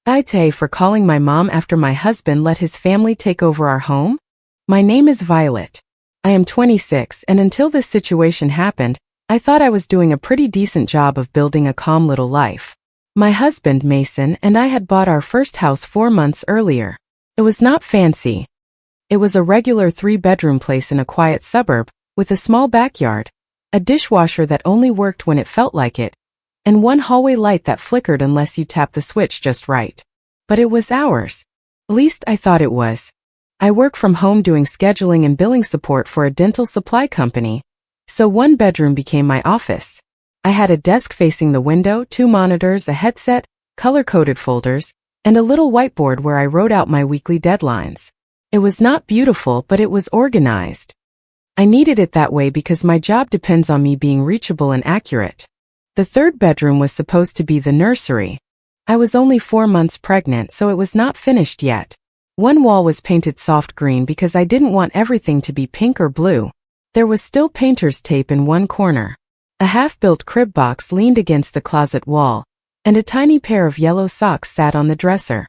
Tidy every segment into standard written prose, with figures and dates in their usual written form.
AITA for calling my mom after my husband let his family take over our home? My name is Violet. I am 26 and until this situation happened, I thought I was doing a pretty decent job of building a calm little life. My husband, Mason, and I had bought our first house 4 months earlier. It was not fancy. It was a regular 3-bedroom place in a quiet suburb, with a small backyard, a dishwasher that only worked when it felt like it, and one hallway light that flickered unless you tapped the switch just right. But it was ours. At least I thought it was. I work from home doing scheduling and billing support for a dental supply company, so one bedroom became my office. I had a desk facing the window, 2 monitors, a headset, color-coded folders, and a little whiteboard where I wrote out my weekly deadlines. It was not beautiful, but it was organized. I needed it that way because my job depends on me being reachable and accurate. The 3rd bedroom was supposed to be the nursery. I was only 4 months pregnant, so it was not finished yet. One wall was painted soft green because I didn't want everything to be pink or blue. There was still painter's tape in one corner. A half-built crib box leaned against the closet wall, and a tiny pair of yellow socks sat on the dresser.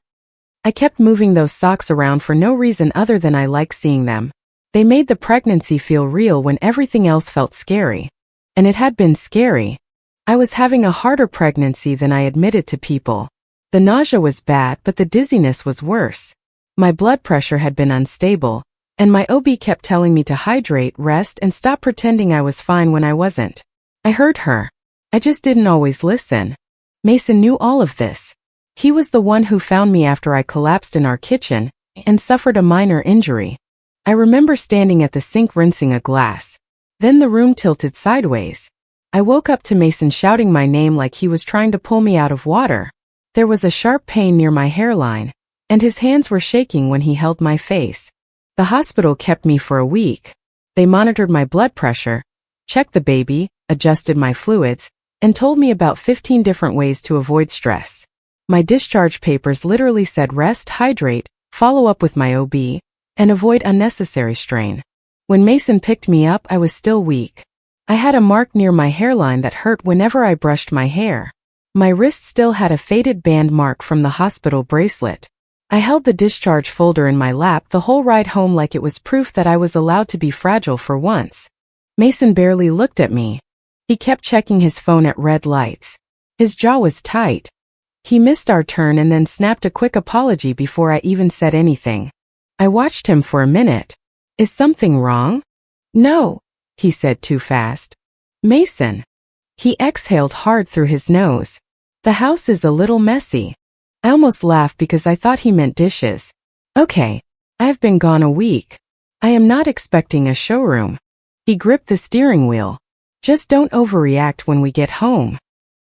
I kept moving those socks around for no reason other than I liked seeing them. They made the pregnancy feel real when everything else felt scary. And it had been scary. I was having a harder pregnancy than I admitted to people. The nausea was bad, but the dizziness was worse. My blood pressure had been unstable, and my OB kept telling me to hydrate, rest, and stop pretending I was fine when I wasn't. I heard her. I just didn't always listen. Mason knew all of this. He was the one who found me after I collapsed in our kitchen and suffered a minor injury. I remember standing at the sink rinsing a glass. Then the room tilted sideways. I woke up to Mason shouting my name like he was trying to pull me out of water. There was a sharp pain near my hairline, and his hands were shaking when he held my face. The hospital kept me for a week. They monitored my blood pressure, checked the baby, adjusted my fluids, and told me about 15 different ways to avoid stress. My discharge papers literally said rest, hydrate, follow up with my OB, and avoid unnecessary strain. When Mason picked me up, I was still weak. I had a mark near my hairline that hurt whenever I brushed my hair. My wrist still had a faded band mark from the hospital bracelet. I held the discharge folder in my lap the whole ride home like it was proof that I was allowed to be fragile for once. Mason barely looked at me. He kept checking his phone at red lights. His jaw was tight. He missed our turn and then snapped a quick apology before I even said anything. I watched him for a minute. Is something wrong? No, he said too fast. Mason. He exhaled hard through his nose. The house is a little messy. I almost laughed because I thought he meant dishes. Okay, I have been gone a week. I am not expecting a showroom. He gripped the steering wheel. Just don't overreact when we get home.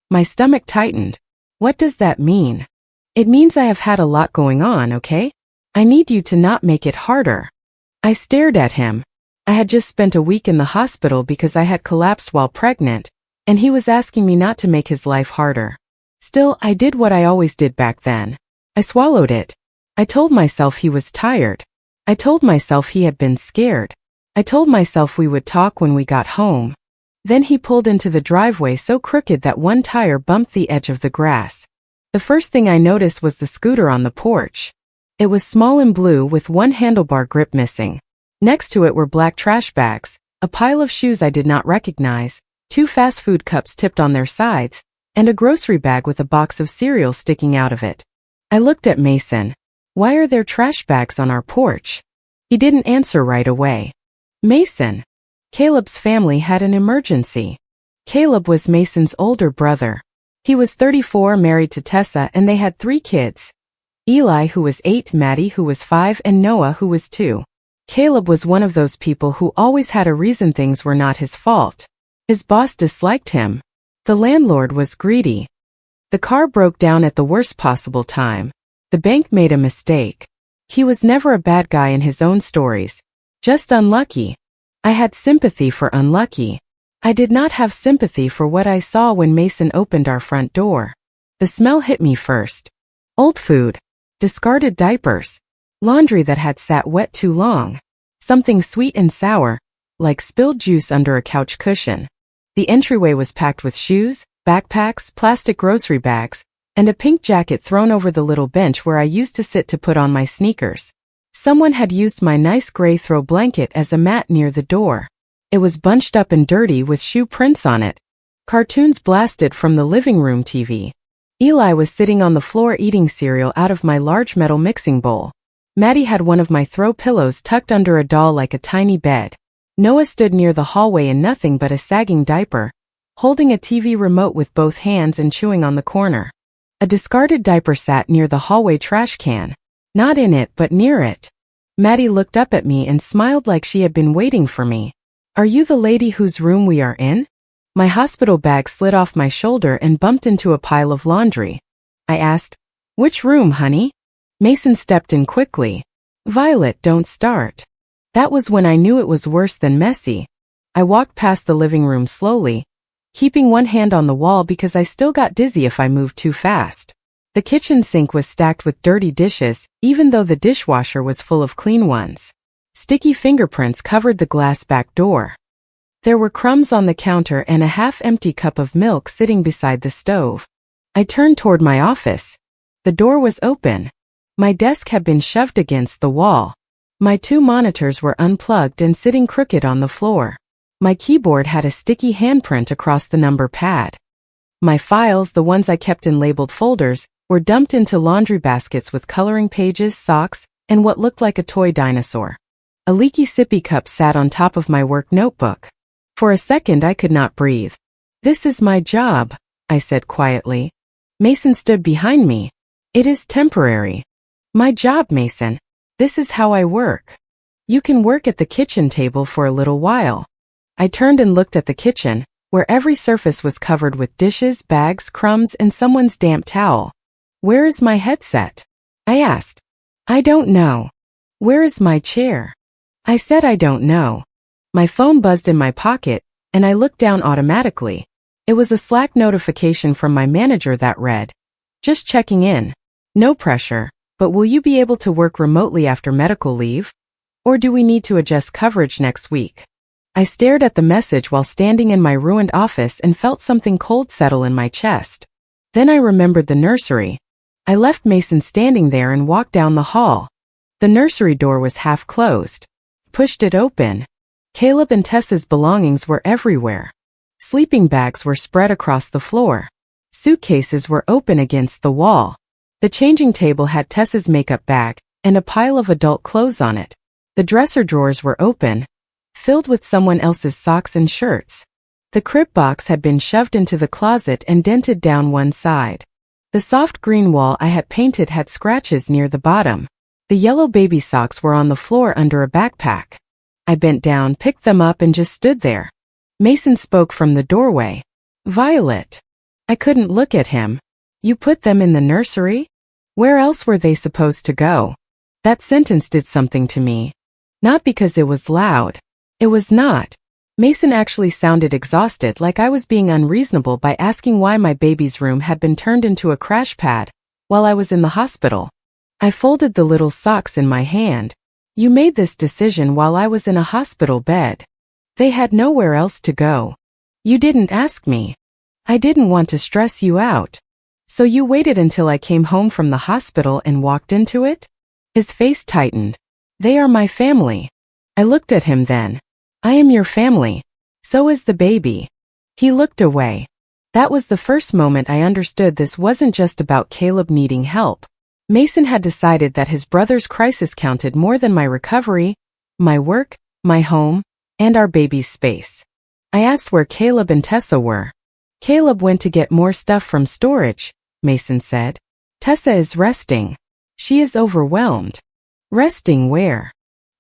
My stomach tightened. What does that mean? It means I have had a lot going on, okay? I need you to not make it harder. I stared at him. I had just spent a week in the hospital because I had collapsed while pregnant, and he was asking me not to make his life harder. Still, I did what I always did back then. I swallowed it. I told myself he was tired. I told myself he had been scared. I told myself we would talk when we got home. Then he pulled into the driveway so crooked that one tire bumped the edge of the grass. The first thing I noticed was the scooter on the porch. It was small and blue with one handlebar grip missing. Next to it were black trash bags, a pile of shoes I did not recognize, 2 fast food cups tipped on their sides, and a grocery bag with a box of cereal sticking out of it. I looked at Mason. Why are there trash bags on our porch? He didn't answer right away. Mason. Caleb's family had an emergency. Caleb was Mason's older brother. He was 34, married to Tessa, and they had 3 kids. Eli, who was 8, Maddie, who was 5, and Noah, who was 2. Caleb was one of those people who always had a reason things were not his fault. His boss disliked him. The landlord was greedy. The car broke down at the worst possible time. The bank made a mistake. He was never a bad guy in his own stories. Just unlucky. I had sympathy for unlucky. I did not have sympathy for what I saw when Mason opened our front door. The smell hit me first. Old food. Discarded diapers. Laundry that had sat wet too long. Something sweet and sour, like spilled juice under a couch cushion. The entryway was packed with shoes, backpacks, plastic grocery bags, and a pink jacket thrown over the little bench where I used to sit to put on my sneakers. Someone had used my nice gray throw blanket as a mat near the door. It was bunched up and dirty with shoe prints on it. Cartoons blasted from the living room TV. Eli was sitting on the floor eating cereal out of my large metal mixing bowl. Maddie had one of my throw pillows tucked under a doll like a tiny bed. Noah stood near the hallway in nothing but a sagging diaper, holding a TV remote with both hands and chewing on the corner. A discarded diaper sat near the hallway trash can. Not in it, but near it. Maddie looked up at me and smiled like she had been waiting for me. "Are you the lady whose room we are in?" My hospital bag slid off my shoulder and bumped into a pile of laundry. I asked, "Which room, honey?" Mason stepped in quickly. "Violet, don't start." That was when I knew it was worse than messy. I walked past the living room slowly, keeping one hand on the wall because I still got dizzy if I moved too fast. The kitchen sink was stacked with dirty dishes, even though the dishwasher was full of clean ones. Sticky fingerprints covered the glass back door. There were crumbs on the counter and a half-empty cup of milk sitting beside the stove. I turned toward my office. The door was open. My desk had been shoved against the wall. My 2 monitors were unplugged and sitting crooked on the floor. My keyboard had a sticky handprint across the number pad. My files, the ones I kept in labeled folders, were dumped into laundry baskets with coloring pages, socks, and what looked like a toy dinosaur. A leaky sippy cup sat on top of my work notebook. For a second I could not breathe. "This is my job," I said quietly. Mason stood behind me. "It is temporary." "My job, Mason. This is how I work. You can work at the kitchen table for a little while." I turned and looked at the kitchen, where every surface was covered with dishes, bags, crumbs, and someone's damp towel. "Where is my headset?" I asked. "I don't know." "Where is my chair?" I said I don't know. My phone buzzed in my pocket, and I looked down automatically. It was a Slack notification from my manager that read, "Just checking in. No pressure, but will you be able to work remotely after medical leave? Or do we need to adjust coverage next week?" I stared at the message while standing in my ruined office and felt something cold settle in my chest. Then I remembered the nursery. I left Mason standing there and walked down the hall. The nursery door was half closed. Pushed it open. Caleb and Tessa's belongings were everywhere. Sleeping bags were spread across the floor. Suitcases were open against the wall. The changing table had Tessa's makeup bag and a pile of adult clothes on it. The dresser drawers were open, filled with someone else's socks and shirts. The crib box had been shoved into the closet and dented down one side. The soft green wall I had painted had scratches near the bottom. The yellow baby socks were on the floor under a backpack. I bent down, picked them up, and just stood there. Mason spoke from the doorway. "Violet." I couldn't look at him. "You put them in the nursery? Where else were they supposed to go?" That sentence did something to me. Not because it was loud. It was not. Mason actually sounded exhausted, like I was being unreasonable by asking why my baby's room had been turned into a crash pad while I was in the hospital. I folded the little socks in my hand. "You made this decision while I was in a hospital bed. They had nowhere else to go. You didn't ask me. I didn't want to stress you out. So you waited until I came home from the hospital and walked into it?" His face tightened. "They are my family." I looked at him then. "I am your family. So is the baby." He looked away. That was the first moment I understood this wasn't just about Caleb needing help. Mason had decided that his brother's crisis counted more than my recovery, my work, my home, and our baby's space. I asked where Caleb and Tessa were. "Caleb went to get more stuff from storage," Mason said. "Tessa is resting. She is overwhelmed." "Resting where?"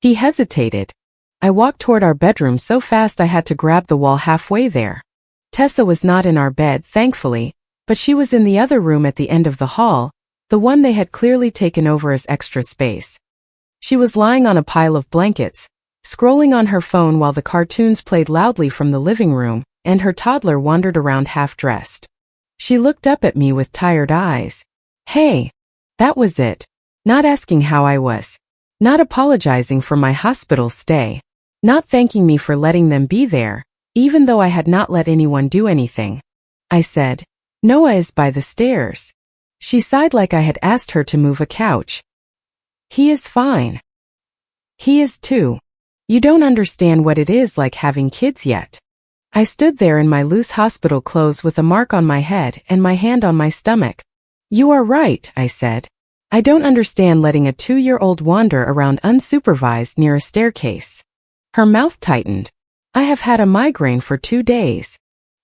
He hesitated. I walked toward our bedroom so fast I had to grab the wall halfway there. Tessa was not in our bed, thankfully, but she was in the other room at the end of the hall, the one they had clearly taken over as extra space. She was lying on a pile of blankets, scrolling on her phone while the cartoons played loudly from the living room, and her toddler wandered around half-dressed. She looked up at me with tired eyes. "Hey." That was it. Not asking how I was. Not apologizing for my hospital stay. Not thanking me for letting them be there, even though I had not let anyone do anything. I said, "Noah is by the stairs." She sighed like I had asked her to move a couch. He is fine. He is too. You don't understand what it is like having kids yet. I stood there in my loose hospital clothes with a mark on my head and my hand on my stomach. You are right, I said. I don't understand letting a 2-year-old wander around unsupervised near a staircase. Her mouth tightened. I have had a migraine for 2 days.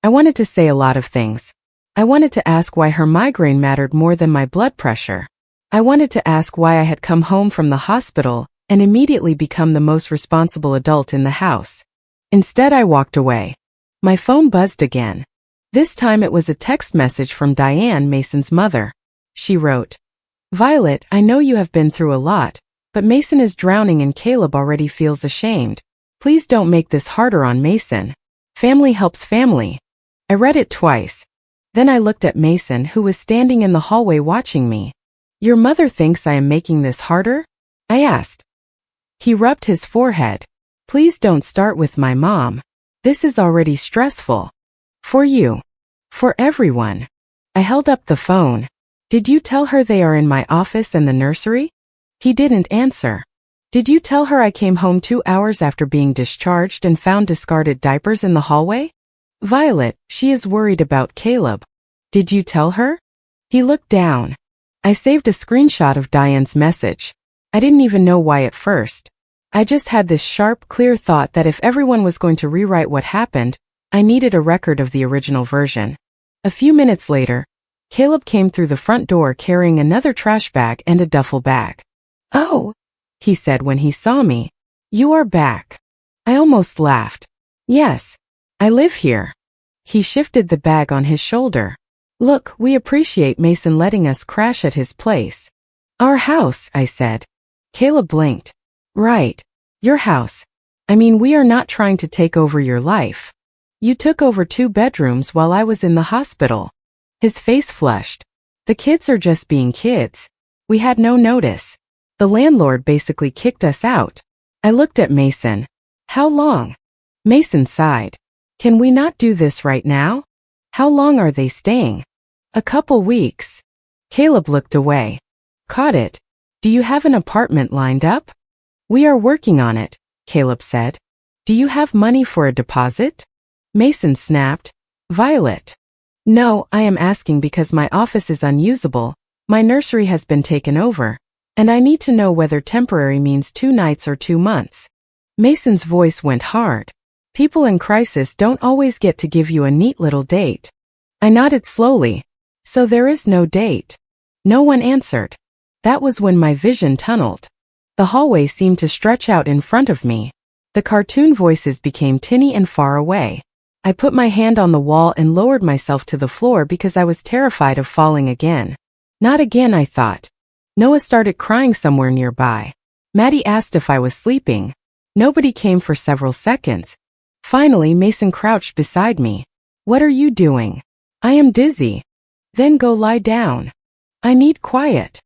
I wanted to say a lot of things. I wanted to ask why her migraine mattered more than my blood pressure. I wanted to ask why I had come home from the hospital and immediately become the most responsible adult in the house. Instead, I walked away. My phone buzzed again. This time it was a text message from Diane, Mason's mother. She wrote, Violet, I know you have been through a lot, but Mason is drowning and Caleb already feels ashamed. Please don't make this harder on Mason. Family helps family. I read it twice. Then I looked at Mason, who was standing in the hallway watching me. Your mother thinks I am making this harder? I asked. He rubbed his forehead. Please don't start with my mom. This is already stressful. For you. For everyone. I held up the phone. Did you tell her they are in my office and the nursery? He didn't answer. Did you tell her I came home 2 hours after being discharged and found discarded diapers in the hallway? Violet, she is worried about Caleb. Did you tell her? He looked down. I saved a screenshot of Diane's message. I didn't even know why at first. I just had this sharp, clear thought that if everyone was going to rewrite what happened, I needed a record of the original version. A few minutes later, Caleb came through the front door carrying another trash bag and a duffel bag. Oh, he said when he saw me. You are back. I almost laughed. Yes, I live here. He shifted the bag on his shoulder. Look, we appreciate Mason letting us crash at his place. Our house, I said. Caleb blinked. Right. Your house. I mean, we are not trying to take over your life. You took over 2 bedrooms while I was in the hospital. His face flushed. The kids are just being kids. We had no notice. The landlord basically kicked us out. I looked at Mason. How long? Mason sighed. Can we not do this right now? How long are they staying? A couple weeks. Caleb looked away. Caught it. Do you have an apartment lined up? We are working on it, Caleb said. Do you have money for a deposit? Mason snapped. Violet. No, I am asking because my office is unusable, my nursery has been taken over, and I need to know whether temporary means 2 nights or 2 months. Mason's voice went hard. People in crisis don't always get to give you a neat little date. I nodded slowly. So there is no date. No one answered. That was when my vision tunneled. The hallway seemed to stretch out in front of me. The cartoon voices became tinny and far away. I put my hand on the wall and lowered myself to the floor because I was terrified of falling again. Not again, I thought. Noah started crying somewhere nearby. Maddie asked if I was sleeping. Nobody came for several seconds. Finally, Mason crouched beside me. What are you doing? I am dizzy. Then go lie down. I need quiet.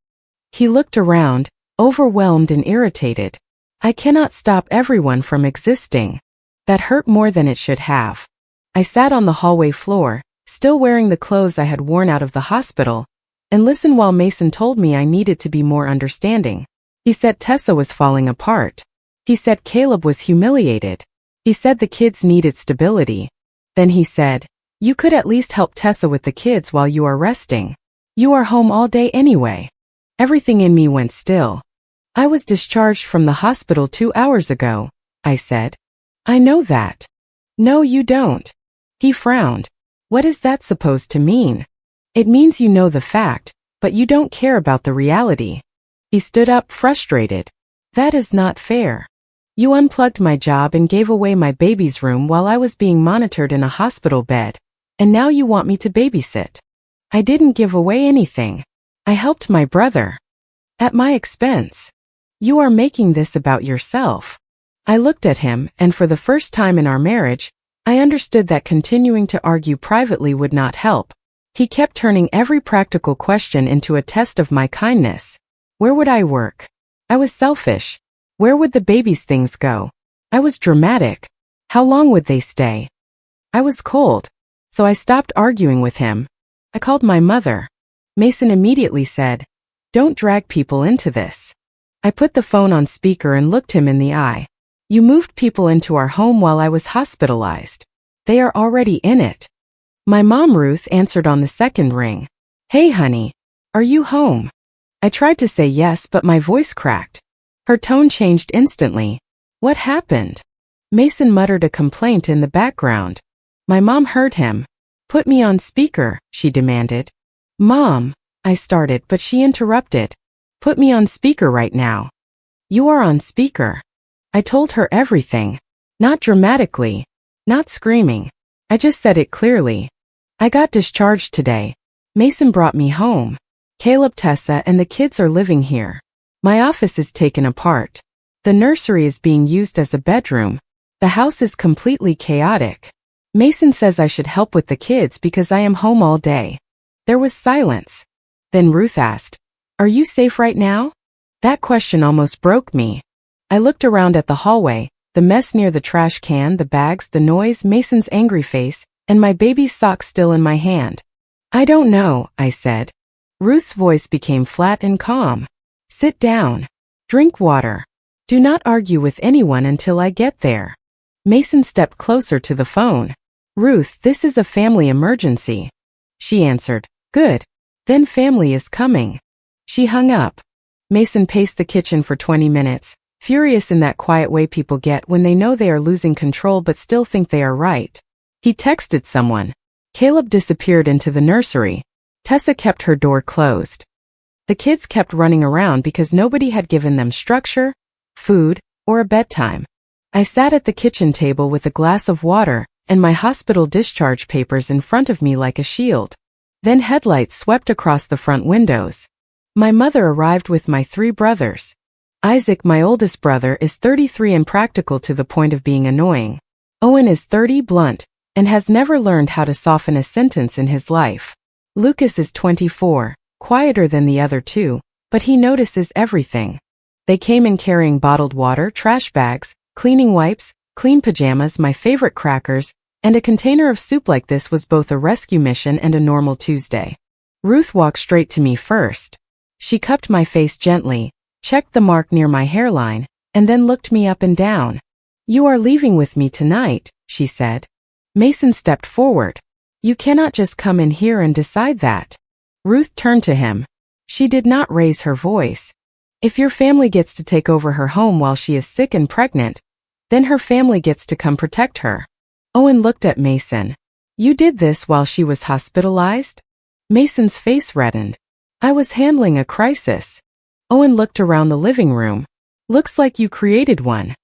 He looked around, overwhelmed and irritated. I cannot stop everyone from existing. That hurt more than it should have. I sat on the hallway floor, still wearing the clothes I had worn out of the hospital, and listened while Mason told me I needed to be more understanding. He said Tessa was falling apart. He said Caleb was humiliated. He said the kids needed stability. Then he said, you could at least help Tessa with the kids while you are resting. You are home all day anyway. Everything in me went still. I was discharged from the hospital 2 hours ago, I said. I know that. No, you don't. He frowned. What is that supposed to mean? It means you know the fact, but you don't care about the reality. He stood up, frustrated. That is not fair. You unplugged my job and gave away my baby's room while I was being monitored in a hospital bed, and now you want me to babysit. I didn't give away anything. I helped my brother. At my expense. You are making this about yourself. I looked at him, and for the first time in our marriage, I understood that continuing to argue privately would not help. He kept turning every practical question into a test of my kindness. Where would I work? I was selfish. Where would the baby's things go? I was dramatic. How long would they stay? I was cold. So I stopped arguing with him. I called my mother. Mason immediately said, "Don't drag people into this." I put the phone on speaker and looked him in the eye. "You moved people into our home while I was hospitalized. They are already in it." My mom Ruth answered on the second ring. "Hey honey, are you home?" I tried to say yes, but my voice cracked. Her tone changed instantly. "What happened?" Mason muttered a complaint in the background. My mom heard him. "Put me on speaker," she demanded. "Mom," I started, but she interrupted. "Put me on speaker right now." "You are on speaker." I told her everything. Not dramatically. Not screaming. I just said it clearly. "I got discharged today. Mason brought me home. Caleb, Tessa, and the kids are living here. My office is taken apart. The nursery is being used as a bedroom. The house is completely chaotic. Mason says I should help with the kids because I am home all day." There was silence. Then Ruth asked, "Are you safe right now?" That question almost broke me. I looked around at the hallway, the mess near the trash can, the bags, the noise, Mason's angry face, and my baby's sock still in my hand. "I don't know," I said. Ruth's voice became flat and calm. "Sit down. Drink water. Do not argue with anyone until I get there." Mason stepped closer to the phone. "Ruth, this is a family emergency." She answered, "Good. Then family is coming." She hung up. Mason paced the kitchen for 20 minutes, furious in that quiet way people get when they know they are losing control but still think they are right. He texted someone. Caleb disappeared into the nursery. Tessa kept her door closed. The kids kept running around because nobody had given them structure, food, or a bedtime. I sat at the kitchen table with a glass of water and my hospital discharge papers in front of me like a shield. Then headlights swept across the front windows. My mother arrived with my 3 brothers. Isaac, my oldest brother, is 33 and practical to the point of being annoying. Owen is 30, blunt, and has never learned how to soften a sentence in his life. Lucas is 24, quieter than the other 2, but he notices everything. They came in carrying bottled water, trash bags, cleaning wipes, clean pajamas, my favorite crackers, and a container of soup. Like this was both a rescue mission and a normal Tuesday. Ruth walked straight to me first. She cupped my face gently, checked the mark near my hairline, and then looked me up and down. "You are leaving with me tonight," she said. Mason stepped forward. "You cannot just come in here and decide that." Ruth turned to him. She did not raise her voice. "If your family gets to take over her home while she is sick and pregnant, then her family gets to come protect her." Owen looked at Mason. "You did this while she was hospitalized?" Mason's face reddened. "I was handling a crisis." Owen looked around the living room. "Looks like you created one."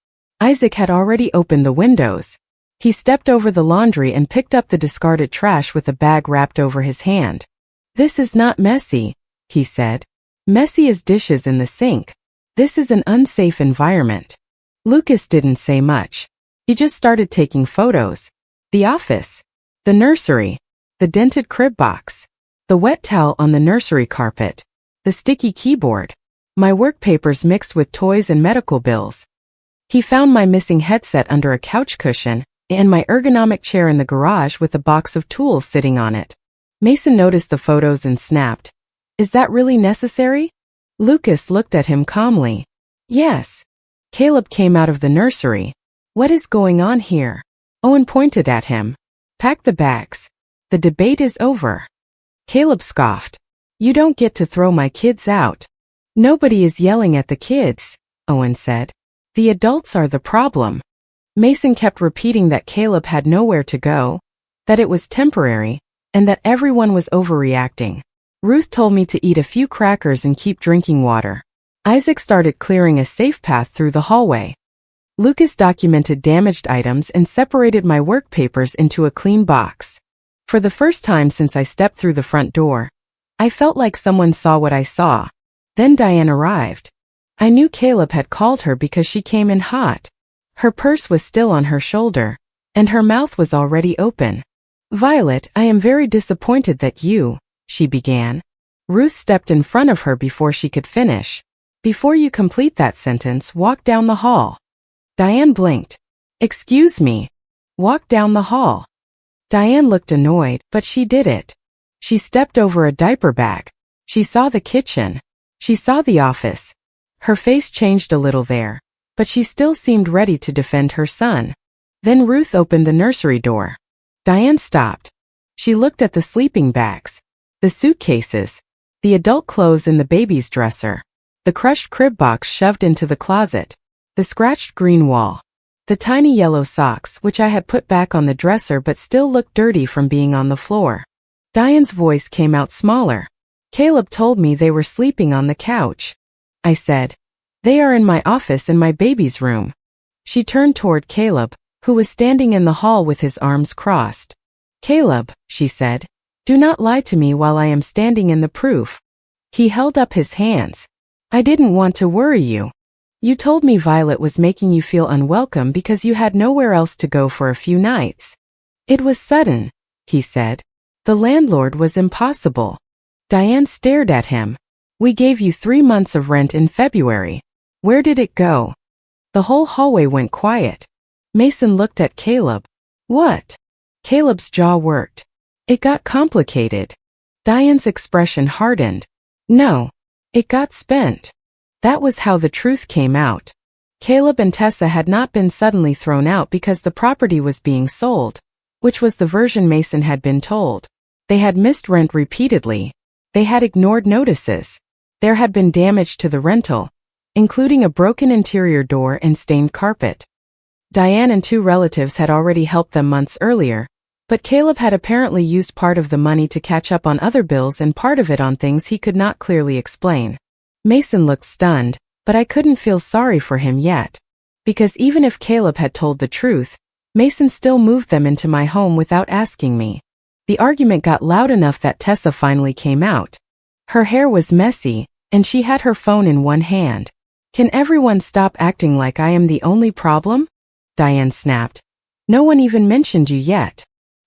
Isaac had already opened the windows. He stepped over the laundry and picked up the discarded trash with a bag wrapped over his hand. "This is not messy," he said. "Messy as dishes in the sink. This is an unsafe environment." Lucas didn't say much. He just started taking photos. The office. The nursery. The dented crib box. The wet towel on the nursery carpet. The sticky keyboard. My work papers mixed with toys and medical bills. He found my missing headset under a couch cushion and my ergonomic chair in the garage with a box of tools sitting on it. Mason noticed the photos and snapped, "Is that really necessary?" Lucas looked at him calmly. "Yes." Caleb came out of the nursery. "What is going on here?" Owen pointed at him. "Pack the bags. The debate is over." Caleb scoffed. "You don't get to throw my kids out." "Nobody is yelling at the kids," Owen said. "The adults are the problem." Mason kept repeating that Caleb had nowhere to go, that it was temporary, and that everyone was overreacting. Ruth told me to eat a few crackers and keep drinking water. Isaac started clearing a safe path through the hallway. Lucas documented damaged items and separated my work papers into a clean box. For the first time since I stepped through the front door, I felt like someone saw what I saw. Then Diane arrived. I knew Caleb had called her because she came in hot. Her purse was still on her shoulder, and her mouth was already open. "Violet, I am very disappointed that you," she began. Ruth stepped in front of her before she could finish. "Before you complete that sentence, walk down the hall." Diane blinked. "Excuse me." "Walk down the hall." Diane looked annoyed, but she did it. She stepped over a diaper bag. She saw the kitchen. She saw the office. Her face changed a little there, but she still seemed ready to defend her son. Then Ruth opened the nursery door. Diane stopped. She looked at the sleeping bags, the suitcases, the adult clothes in the baby's dresser, the crushed crib box shoved into the closet, the scratched green wall, the tiny yellow socks which I had put back on the dresser but still looked dirty from being on the floor. Diane's voice came out smaller. Caleb told me they were sleeping on the couch. I said, "They are in my office in my baby's room." She turned toward Caleb, who was standing in the hall with his arms crossed. "Caleb," she said, "do not lie to me while I am standing in the proof." He held up his hands. "I didn't want to worry you. You told me Violet was making you feel unwelcome because you had nowhere else to go for a few nights." "It was sudden," he said. "The landlord was impossible." Diane stared at him. "We gave you 3 months of rent in February. Where did it go?" The whole hallway went quiet. Mason looked at Caleb. "What?" Caleb's jaw worked. "It got complicated." Diane's expression hardened. "No. It got spent." That was how the truth came out. Caleb and Tessa had not been suddenly thrown out because the property was being sold, which was the version Mason had been told. They had missed rent repeatedly. They had ignored notices. There had been damage to the rental, including a broken interior door and stained carpet. Diane and 2 relatives had already helped them months earlier, but Caleb had apparently used part of the money to catch up on other bills and part of it on things he could not clearly explain. Mason looked stunned, but I couldn't feel sorry for him yet. Because even if Caleb had told the truth, Mason still moved them into my home without asking me. The argument got loud enough that Tessa finally came out. Her hair was messy, and she had her phone in one hand. "Can everyone stop acting like I am the only problem?" Diane snapped. "No one even mentioned you yet."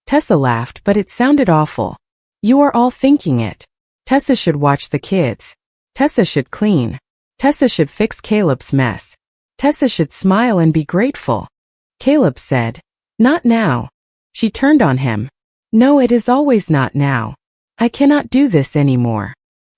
Tessa laughed, but it sounded awful. "You are all thinking it. Tessa should watch the kids. Tessa should clean. Tessa should fix Caleb's mess. Tessa should smile and be grateful." Caleb said, "Not now." She turned on him. "No, it is always not now. I cannot do this anymore."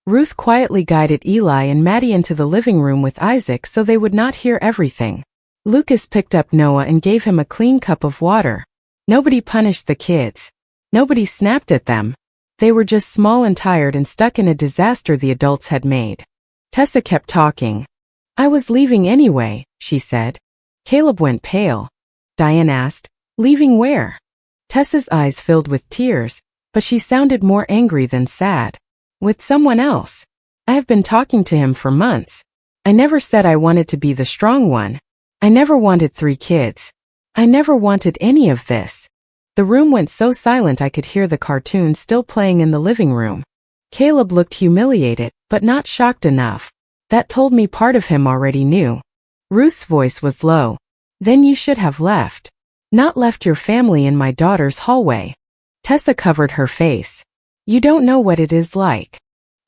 Ruth quietly guided Eli and Maddie into the living room with Isaac so they would not hear everything. Lucas picked up Noah and gave him a clean cup of water. Nobody punished the kids. Nobody snapped at them. They were just small and tired and stuck in a disaster the adults had made. Tessa kept talking. "I was leaving anyway," she said. Caleb went pale. Diane asked, "Leaving where?" Tessa's eyes filled with tears, but she sounded more angry than sad. "With someone else. I have been talking to him for months. I never said I wanted to be the strong one. I never wanted 3 kids. I never wanted any of this." The room went so silent I could hear the cartoon still playing in the living room. Caleb looked humiliated, but not shocked enough. That told me part of him already knew. Ruth's voice was low. "Then you should have left. Not left your family in my daughter's hallway." Tessa covered her face. "You don't know what it is like."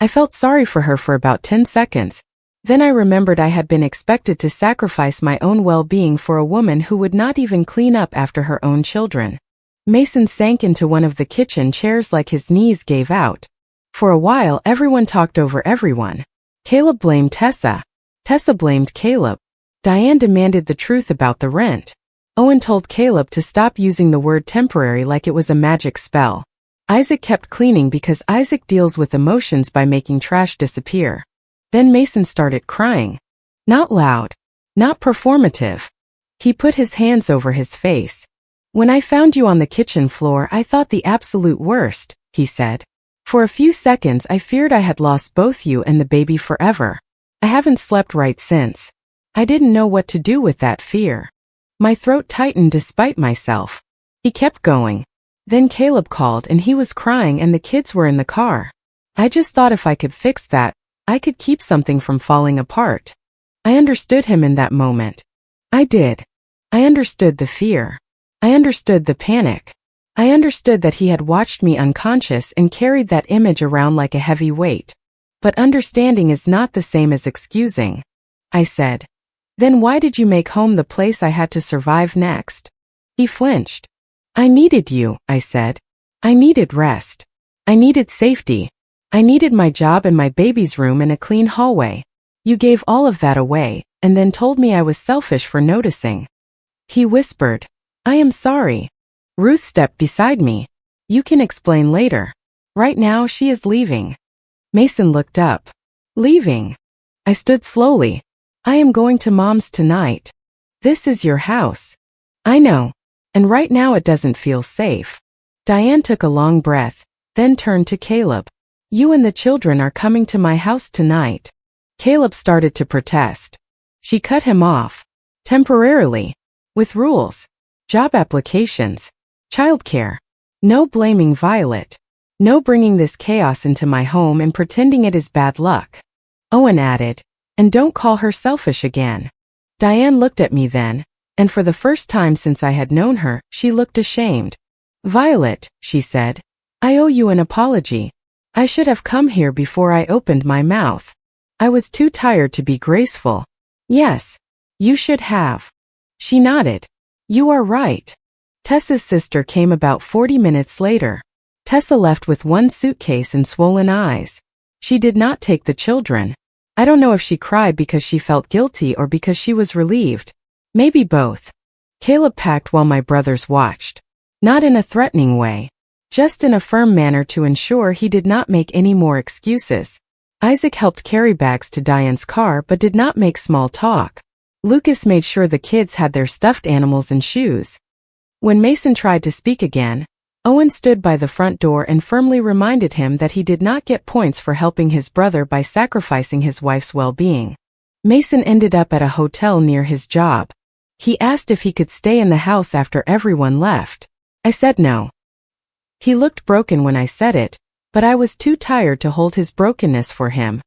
I felt sorry for her for about 10 seconds. Then I remembered I had been expected to sacrifice my own well-being for a woman who would not even clean up after her own children. Mason sank into one of the kitchen chairs like his knees gave out. For a while everyone talked over everyone. Caleb blamed Tessa. Tessa blamed Caleb. Diane demanded the truth about the rent. Owen told Caleb to stop using the word temporary like it was a magic spell. Isaac kept cleaning because Isaac deals with emotions by making trash disappear. Then Mason started crying. Not loud. Not performative. He put his hands over his face. "When I found you on the kitchen floor, I thought the absolute worst," he said. "For a few seconds I feared I had lost both you and the baby forever. I haven't slept right since. I didn't know what to do with that fear. My throat tightened despite myself." He kept going. "Then Caleb called and he was crying and the kids were in the car. I just thought if I could fix that, I could keep something from falling apart." I understood him in that moment. I did. I understood the fear. I understood the panic. I understood that he had watched me unconscious and carried that image around like a heavy weight. But understanding is not the same as excusing. I said, "Then why did you make home the place I had to survive next?" He flinched. "I needed you," I said. "I needed rest. I needed safety. I needed my job and my baby's room and a clean hallway. You gave all of that away, and then told me I was selfish for noticing. He whispered, I am sorry. Ruth stepped beside me. You can explain later. Right now she is leaving. Mason looked up. Leaving? I stood slowly. I am going to Mom's tonight. This is your house. I know. And right now it doesn't feel safe. Diane took a long breath, then turned to Caleb. You and the children are coming to my house tonight. Caleb started to protest. She cut him off. Temporarily. With rules. Job applications. Childcare. No blaming Violet. No bringing this chaos into my home and pretending it is bad luck. Owen added, and don't call her selfish again. Diane looked at me then, and for the first time since I had known her, she looked ashamed. Violet, she said, I owe you an apology. I should have come here before I opened my mouth. I was too tired to be graceful. Yes, you should have. She nodded. You are right. Tessa's sister came about 40 minutes later. Tessa left with one suitcase and swollen eyes. She did not take the children. I don't know if she cried because she felt guilty or because she was relieved. Maybe both. Caleb packed while my brothers watched. Not in a threatening way. Just in a firm manner to ensure he did not make any more excuses. Isaac helped carry bags to Diane's car but did not make small talk. Lucas made sure the kids had their stuffed animals and shoes. When Mason tried to speak again, Owen stood by the front door and firmly reminded him that he did not get points for helping his brother by sacrificing his wife's well-being. Mason ended up at a hotel near his job. He asked if he could stay in the house after everyone left. I said no. He looked broken when I said it, but I was too tired to hold his brokenness for him.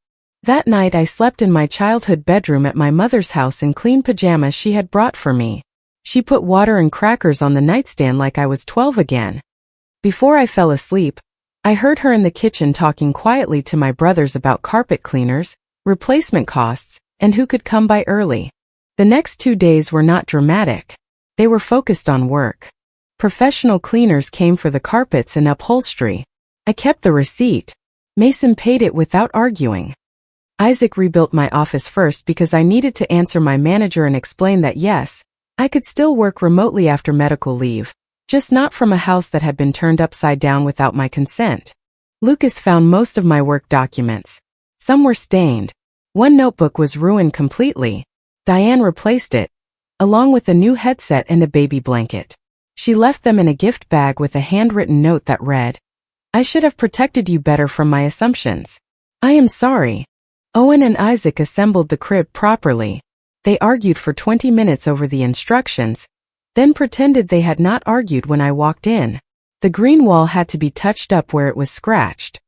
That night I slept in my childhood bedroom at my mother's house in clean pajamas she had brought for me. She put water and crackers on the nightstand like I was 12 again. Before I fell asleep, I heard her in the kitchen talking quietly to my brothers about carpet cleaners, replacement costs, and who could come by early. The next 2 days were not dramatic. They were focused on work. Professional cleaners came for the carpets and upholstery. I kept the receipt. Mason paid it without arguing. Isaac rebuilt my office first because I needed to answer my manager and explain that yes, I could still work remotely after medical leave, just not from a house that had been turned upside down without my consent. Lucas found most of my work documents. Some were stained. One notebook was ruined completely. Diane replaced it, along with a new headset and a baby blanket. She left them in a gift bag with a handwritten note that read, I should have protected you better from my assumptions. I am sorry. Owen and Isaac assembled the crib properly. They argued for 20 minutes over the instructions, then pretended they had not argued when I walked in. The green wall had to be touched up where it was scratched.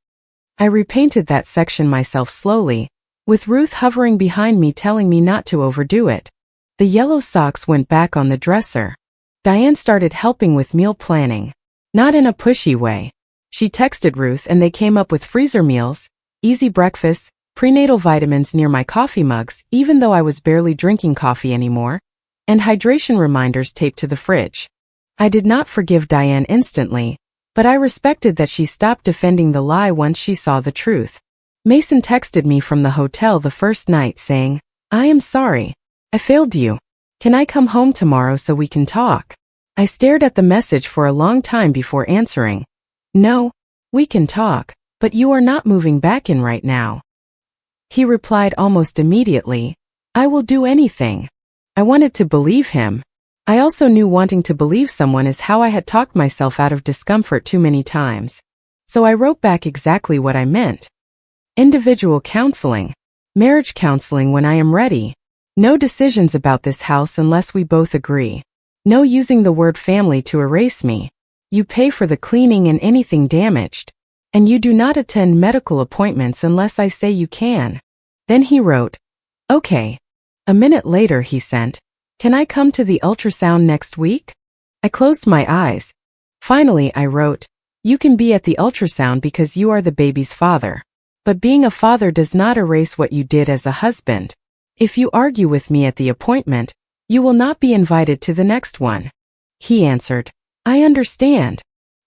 I repainted that section myself slowly, with Ruth hovering behind me telling me not to overdo it. The yellow socks went back on the dresser. Diane started helping with meal planning. Not in a pushy way. She texted Ruth and they came up with freezer meals, easy breakfasts, prenatal vitamins near my coffee mugs, even though I was barely drinking coffee anymore, and hydration reminders taped to the fridge. I did not forgive Diane instantly, but I respected that she stopped defending the lie once she saw the truth. Mason texted me from the hotel the first night saying, I am sorry. I failed you. Can I come home tomorrow so we can talk? I stared at the message for a long time before answering. No, we can talk, but you are not moving back in right now. He replied almost immediately, I will do anything. I wanted to believe him. I also knew wanting to believe someone is how I had talked myself out of discomfort too many times. So I wrote back exactly what I meant. Individual counseling. Marriage counseling when I am ready. No decisions about this house unless we both agree. No using the word family to erase me. You pay for the cleaning and anything damaged. And you do not attend medical appointments unless I say you can. Then he wrote, okay. A minute later he sent, can I come to the ultrasound next week? I closed my eyes. Finally I wrote, you can be at the ultrasound because you are the baby's father. But being a father does not erase what you did as a husband. If you argue with me at the appointment, you will not be invited to the next one. He answered, I understand.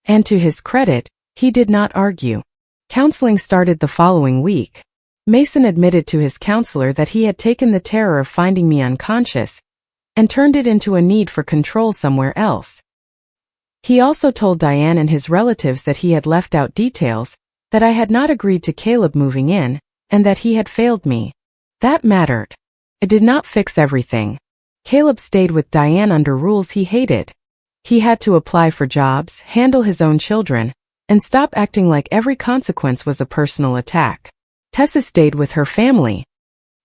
And to his credit, he did not argue. Counseling started the following week. Mason admitted to his counselor that he had taken the terror of finding me unconscious and turned it into a need for control somewhere else. He also told Diane and his relatives that he had left out details, that I had not agreed to Caleb moving in, and that he had failed me. That mattered. It did not fix everything. Caleb stayed with Diane under rules he hated. He had to apply for jobs, handle his own children, and stop acting like every consequence was a personal attack. Tessa stayed with her family.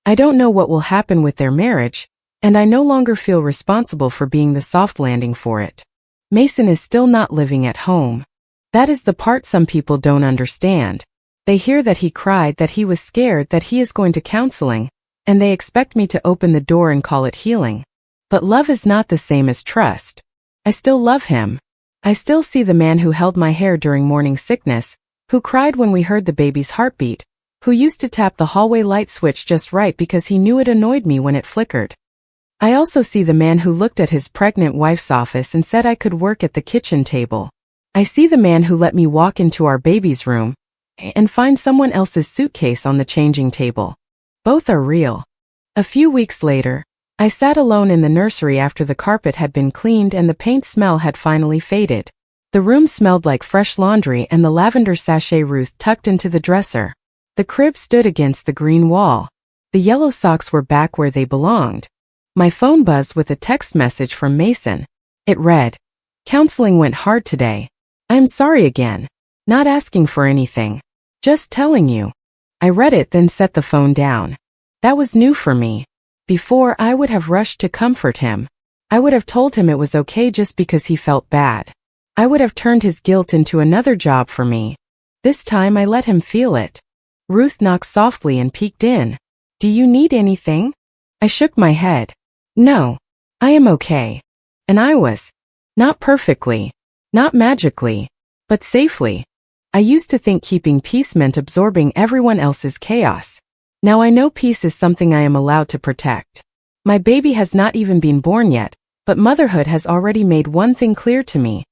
I don't know what will happen with their marriage, and I no longer feel responsible for being the soft landing for it. Mason is still not living at home. That is the part some people don't understand. They hear that he cried, that he was scared, that he is going to counseling, and they expect me to open the door and call it healing. But love is not the same as trust. I still love him. I still see the man who held my hair during morning sickness, who cried when we heard the baby's heartbeat, who used to tap the hallway light switch just right because he knew it annoyed me when it flickered. I also see the man who looked at his pregnant wife's office and said I could work at the kitchen table. I see the man who let me walk into our baby's room and find someone else's suitcase on the changing table. Both are real. A few weeks later, I sat alone in the nursery after the carpet had been cleaned and the paint smell had finally faded. The room smelled like fresh laundry and the lavender sachet Ruth tucked into the dresser. The crib stood against the green wall. The yellow socks were back where they belonged. My phone buzzed with a text message from Mason. It read, "Counseling went hard today. I am sorry again. Not asking for anything. Just telling you." I read it, then set the phone down. That was new for me. Before, I would have rushed to comfort him. I would have told him it was okay just because he felt bad. I would have turned his guilt into another job for me. This time I let him feel it. Ruth knocked softly and peeked in. "Do you need anything?" I shook my head. "No. I am okay." And I was. Not perfectly. Not magically. But safely. I used to think keeping peace meant absorbing everyone else's chaos. Now I know peace is something I am allowed to protect. My baby has not even been born yet, but motherhood has already made one thing clear to me.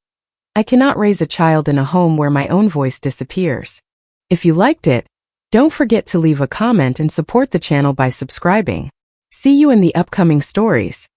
I cannot raise a child in a home where my own voice disappears. If you liked it, don't forget to leave a comment and support the channel by subscribing. See you in the upcoming stories.